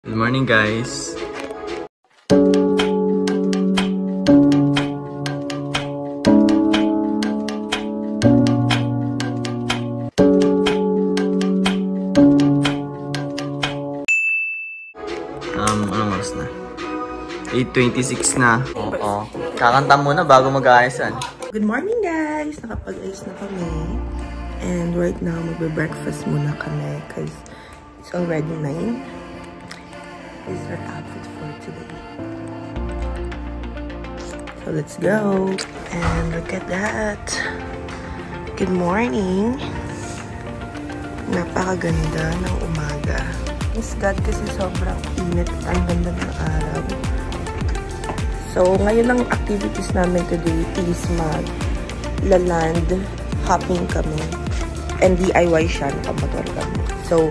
Good morning, guys. Anong oras na? 8:26 na. Oo. Kakanta muna bago mag-aayasan. Good morning, guys! Nakapag-ayos na kami. And right now, magbe-breakfast muna kami because it's already 9. This is our outfit for today. So let's go. And look at that. Good morning. Napakaganda ng umaga. Thanks God kasi sobrang init at ang ganda ng araw. So ngayon ang activities namin today is mag-land hopping kami. And DIY siya, nakamotor kami. So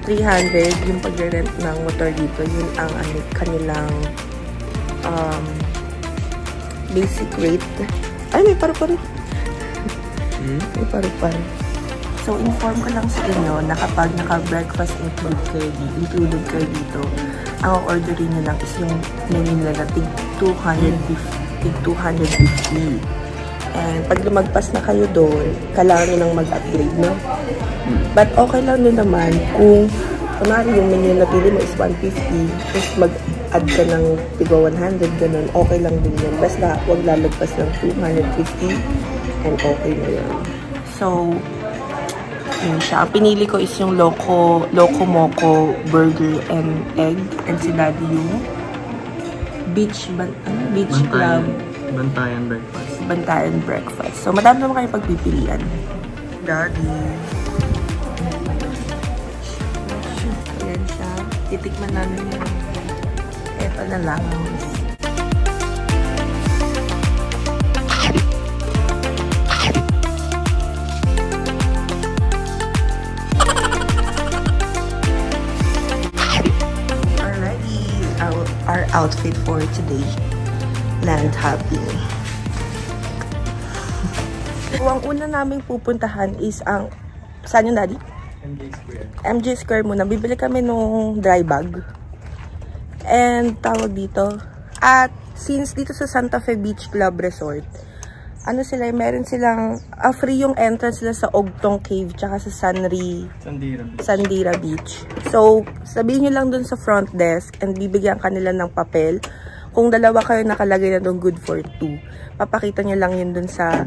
300 yung pag-rent ng motor dito. Yun ang kanilang basic rate. Ay, may paru-paru. May paru-paru. So, inform ko lang sa inyo na kapag naka-breakfast included kayo dito, ang orderin nyo lang is yung menu nila tig 250. And pag lumagpas na kayo doon, kailangan nyo lang mag-upgrade, no? But okay lang din naman kung kunwari yung menu na pili mo is 150, tapos mag-add ka ng tigo 100, ganun, okay lang din yun. Basta huwag lalagpas ng 250 and okay na yun. So, yun siya. Ang pinili ko is yung Loco Moco burger and egg. And si Daddy yung beach club. Bantayan breakfast. Bantayan breakfast. So, madami naman kayo pagpipilian. Daddy. Ayan siya. Titikman namin yun. Eto na lang. Alrighty. Our outfit for today. Land hopping. So, ang una naming pupuntahan is ang... Saan yung Daddy? MJ Square. MJ Square muna. Bibili kami nung dry bag. And tawag dito. At since dito sa Santa Fe Beach Club Resort, ano sila, meron silang free yung entrance sila sa Ogtong Cave tsaka sa Sandira Beach. So, sabihin nyo lang dun sa front desk and bibigyan kanila ng papel. Kung dalawa kayo nakalagay na doon, good for 2. Papakita nyo lang yun dun sa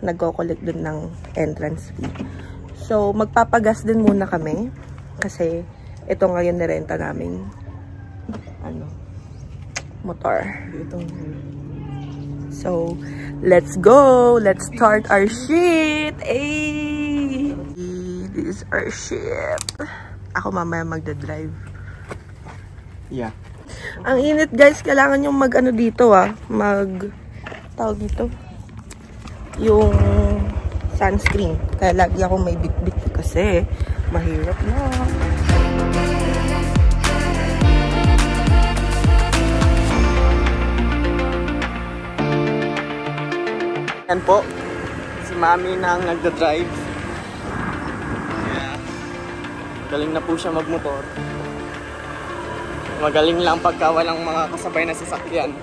nagko-collect dun ng entrance fee. So, magpapagas din muna kami. Kasi, ito ngayon nirenta namin motor. So, let's go! Let's start our ship! Hey! This is our ship. Ako mamaya magdadrive. Yeah. Ang init, guys. Kailangan yung dito, tawag dito, yung sunscreen. Kaya lagi ako may bit-bit kasi mahirap na. Yan po. Si Mami nang nagda-drive. Yeah. Galing na po siya magmotor. Magaling lang pagka walang mga kasabay na sasakyan.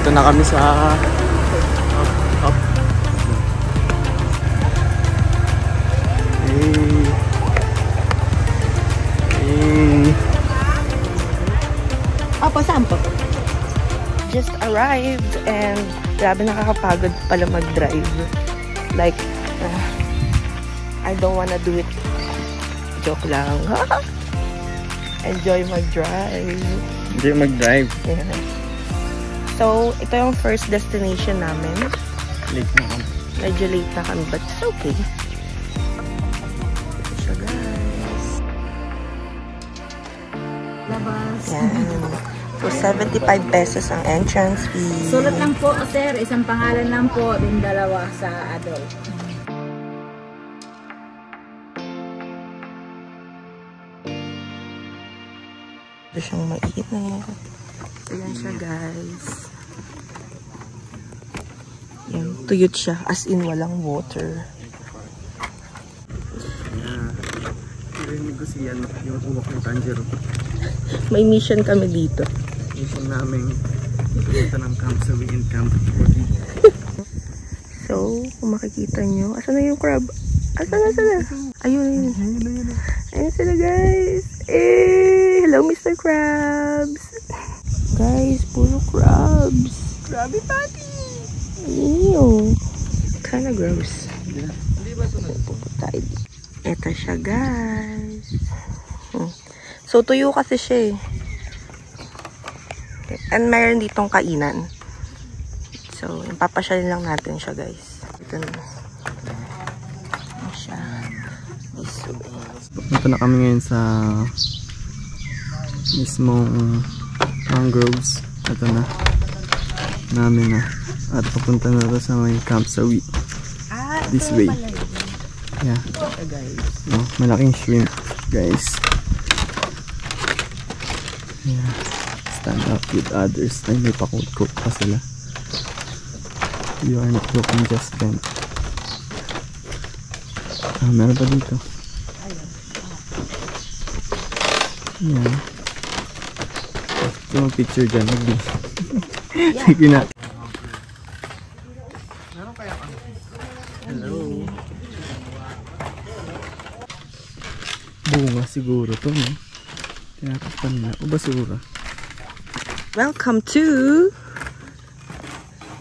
Ito na kami sa up. Saan po? Just arrived and grabe nakakapagod pala mag-drive. Like, I don't wanna do it. Joke lang. Enjoy mag-drive. Enjoy mag-drive. Yeah. So, ito yung first destination namin. Late na kami. Medyo late na kami, but it's okay. Ito siya, guys. Labas. Yan. So, 75 pesos ang entrance fee. Sulat lang po, sir. Isang pangalan lang po, din dalawa sa adult. Ito siyang mainit. Ayan siya, guys. Yan, tuyot siya. As in, walang water. Narinig ko siya yung uwak ng Tanjiro. May mission kami dito. Mission namin pupunta ng Camp Sawi and Camp 40. So, kung makikita nyo, asan na yung crab? Asan na? Ayun. Ayun sila, guys. Hello, Mr. Krabs. Guys, puro crabs. Krabby Patty. Ew. Kinda gross. Hindi ba sunod? Tayo. Ito siya, guys. So, tuyo kasi siya eh. And mayroon ditong kainan. So, papasyalin lang natin siya, guys. Ito na. Ito siya. Punta na kami ngayon sa mismong mangroves. Ito na. Namin na. At papunta na ito sa may Camp Sawi. This way. Yeah. Oh, malaking shrimp, guys. Yeah. Stand up with others. Ay, may pakot-cook pa sila. You are not cooking, just them. Ah, meron pa dito. Yeah. Ito yung picture dyan. Sige na. Hello. Bunga siguro to, no? Tinatakpan na. O basura. Welcome to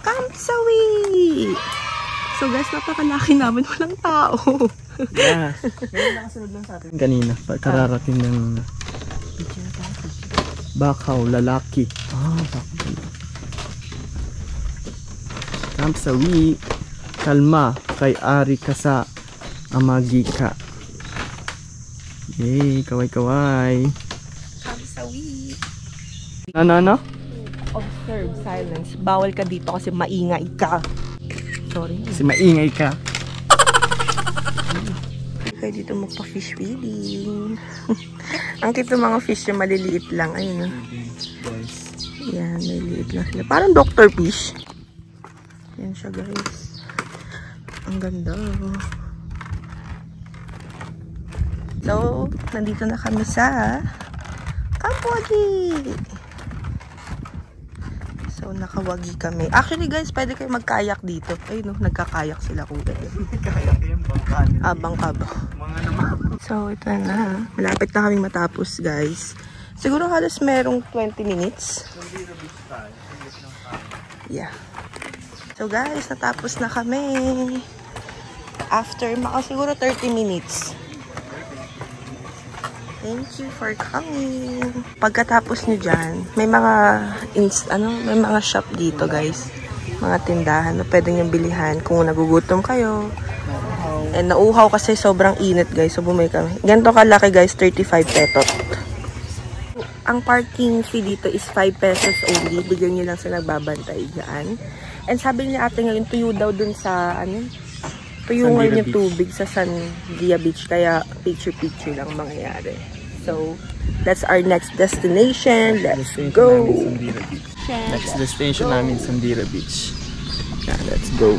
Camp Sawi! So guys, napakalaki namin. Walang tao. Yeah. Ngayon nakasunod lang sa atin. Kanina. Kararating ng bakaw, lalaki. Bakaw, lalaki. Camp Sawi. Kalma kay Ari ka sa Amagika. Yay, kaway-kaway. Camp Sawi. Ano? Observe silence. Bawal ka dito kasi maingay ka. Sorry. Kasi maingay ka. Kaya dito magpa-fish feeding. Ang cute ng mga fish yung maliliit lang. Ayun, no? Yan, maliliit lang sila. Parang Dr. Fish. Yan siya, guys. Ang ganda. So, nandito na kami sa Camp Wagi. So, nakawagi kami. Actually, guys, pwede kayo magkayak dito. Ayun, no? Nagkakayak sila kuya. Kayak yung bangka. Bangka ba? Mga naman. So, ito na. Malapit na kaming matapos, guys. Siguro halos merong 20 minutes. Yeah. So, guys, natapos na kami. After, siguro 30 minutes. Thank you for coming. Pagkatapos nyo dyan, may mga may mga shop dito, guys. Mga tindahan na pwede nyo bilihan kung nagugutom kayo. And nauuhaw kasi sobrang init, guys. So, bumili kami. Ganito kalaki, guys, 35 pesos. Ang parking fee dito is 5 pesos only. Bigyan nyo lang sa nagbabantay dyan. And sabi niya ate ngayon, tuyo daw dun sa, tuyo ngayon yung tubig sa Sandia Beach. Kaya picture-picture lang mangyayari. So, that's our next destination. Let's go! Next destination namin, Sandira Beach. Yeah, let's go.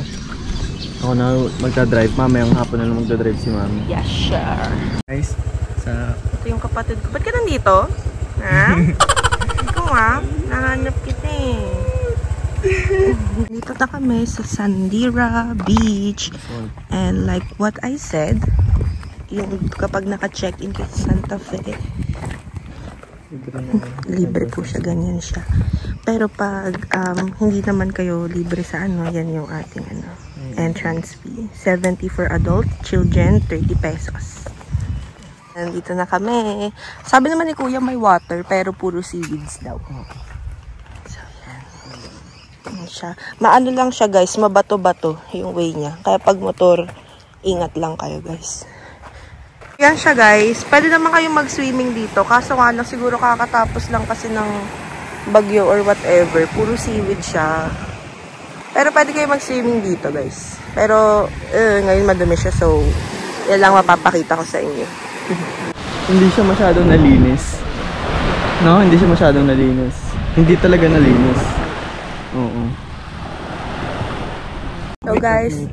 Ako na magdadrive. Mamayang hapon na lang magdadrive si Mami. Yes, sure. Guys, Ito yung kapatid ko. Ba't ka nandito? Ha? Ikaw nahanap kita eh. Dito na kami sa Sandira Beach. And like what I said, yung kapag naka-check-in ka sa Santa Fe, libre po siya, ganyan siya. Pero pag hindi naman kayo libre sa yan yung ating entrance fee. 70 for adult, children 30 pesos. Nandito na kami. Sabi naman ni Kuya may water, pero puro seaweeds daw. So, yan siya. Maano lang siya, guys, mabato-bato yung way niya. Kaya pag motor, ingat lang kayo, guys. Yan siya, guys. Pwede naman kayong mag-swimming dito. Kaso nga lang, siguro kakatapos lang kasi ng bagyo or whatever. Puro seaweed siya. Pero pwede kayo mag-swimming dito, guys. Pero, ngayon madumi siya. So, yan lang mapapakita ko sa inyo. hindi siya masyado nalinis. No, hindi siya masyadong nalinis. Hindi talaga nalinis. Oo. So guys,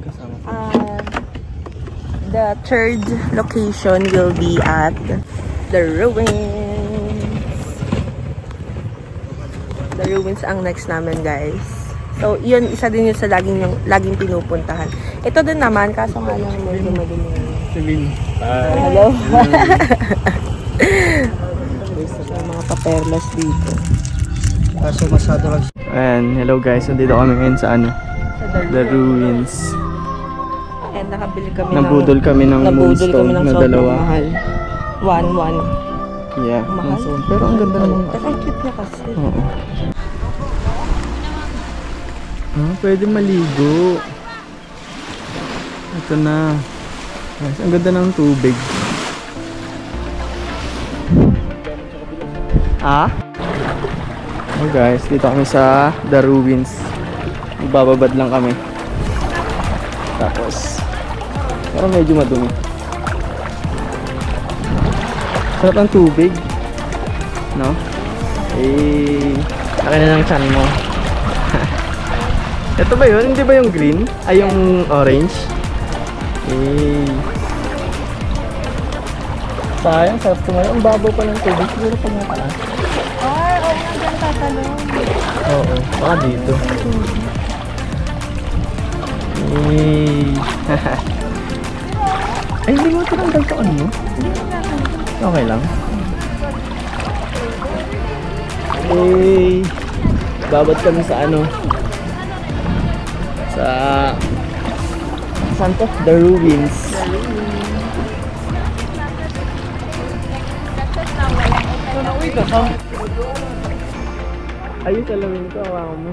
the third location will be at the ruins. The ruins ang next namin, guys. So, yun, isa din yun sa laging pinupuntahan. Ito din naman, kaso nga lang medyo madumi. Hello. Sa mga paperlas dito. Kaso masyado lang. Ayan, hello guys. Nandito kami ngayon sa ano? The ruins. And nakabili kami nabudol kami ng moonstone na dalawa. Mahal. 1-1. Yeah. Mahal. Pero ang ganda naman. Pero ang cute niya kasi. Oo. Pwede maligo. Ito na. Guys, ang ganda ng tubig. Oh guys, dito kami sa The Ruins. Magbababad lang kami. Tapos pero medyo madumi. Sarap ang tubig, no? Akin na lang chan mo. Ito ba yun? Hindi ba yung green? Ay, yung orange? Sayang, sarap tumayo. Ang babaw pa ng tubig. Siguro pag mataas. Ay, oo nga dyan tatalong. Oo, baka dito. Ay, hindi mo tinanggal sa ano? Okay lang. Babad kami sa ano? Sa saan to? The Ruins. Ayun, salawin ko. Hawakan mo.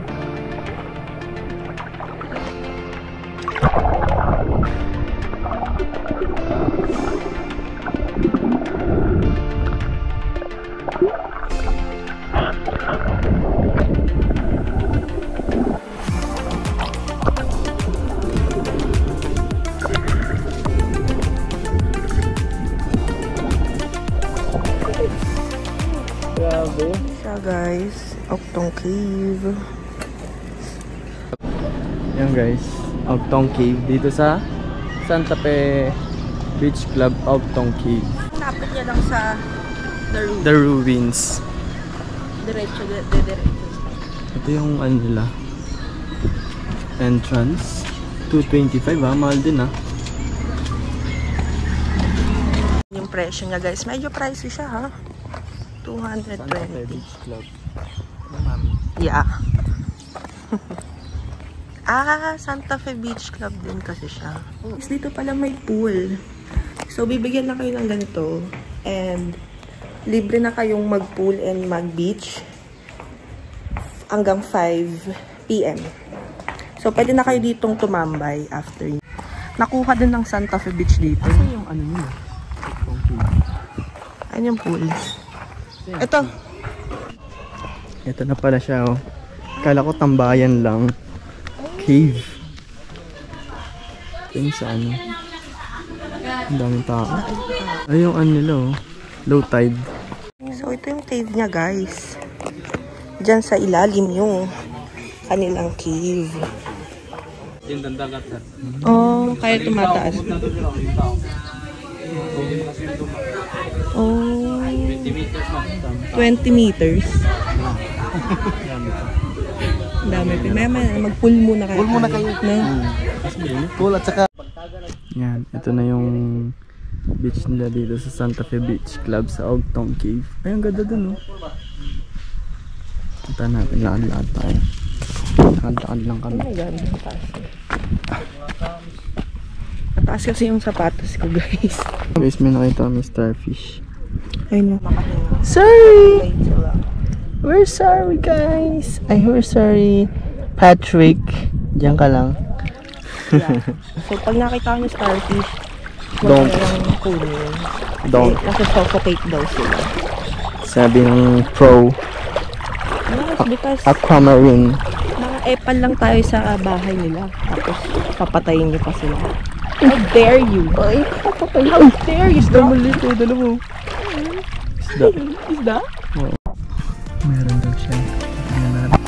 Grabe. Siya guys, Octong Cave. Yan guys, Octong Cave dito sa Santa Fe Beach Club, Octong Cave. Napit niya lang sa The Ruins. Diretso. Ito yung ano nila, entrance. 225 mahal din Yung presyo niya guys, medyo pricey siya ha. 220. Santa Fe Beach Club. Yeah. Santa Fe Beach Club din kasi siya. Dito pala may pool. So, bibigyan na kayo ng ganito. And, libre na kayong mag-pool and mag-beach hanggang 5 PM. So, pwede na kayo ditong tumambay after. Nakuha din ng Santa Fe Beach dito. Ito yung ano nila? Ayun yung pool. Ito. Ito na pala siya, oh. Kala ko tambayan lang. Cave. Ito yung sa ano. Ang daming tao. Ay, yung ano nila, oh. Low tide. So, ito yung cave niya, guys. Diyan sa ilalim yung kanilang cave. Oh, kaya tumataas. Oh. 20 meters. Dami. Mag-pool muna kayo. Pool muna kayo. No? Pool at saka... Yan, ito na yung beach nila dito sa Santa Fe Beach Club sa Octong Cave. Ay, ang ganda dun, oh. Punta natin, lakad-lakad tayo. Lakad-lakad lang kami. Oh my God, mataas kasi yung sapatos ko, guys. Guys, may nakita kami starfish. Ay, no. Sorry! We're sorry, guys. We're sorry. Patrick, diyan ka lang. Yeah. So, pag nakita ko yung starfish, Don't. Kunin. Don't. Nasa-suffocate daw sila. Sabi ng pro. Yes, because Aquamarine. mga epal lang tayo sa bahay nila. Tapos, papatayin niyo pa sila. How dare you? Ay, papatayin. How dare you? Isda maliit, oh. Dala mo. Isda. Isda? Oo. Meron daw siya. Tingnan natin.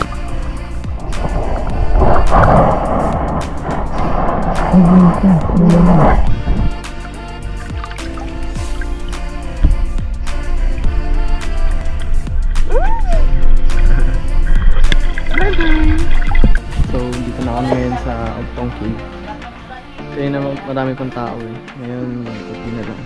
So, dito na kami ngayon sa Ogtong Cave. Kaya naman marami pang tao eh. Ngayon, magpupi na lang.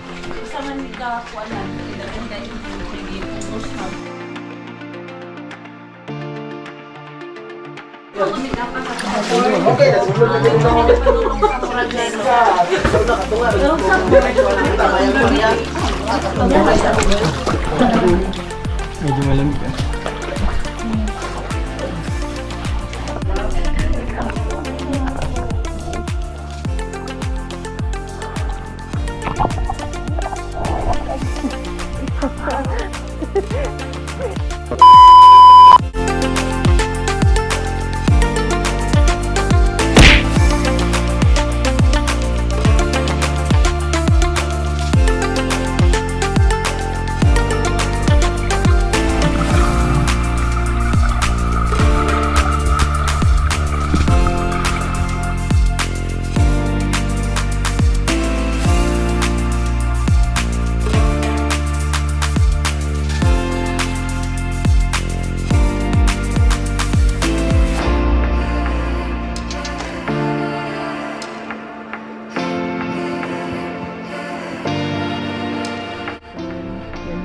Medyo malamig ah.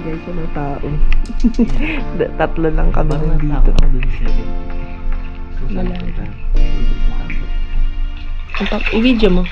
Guys, walang tao. Tatlo lang kami nandito. I-video mo.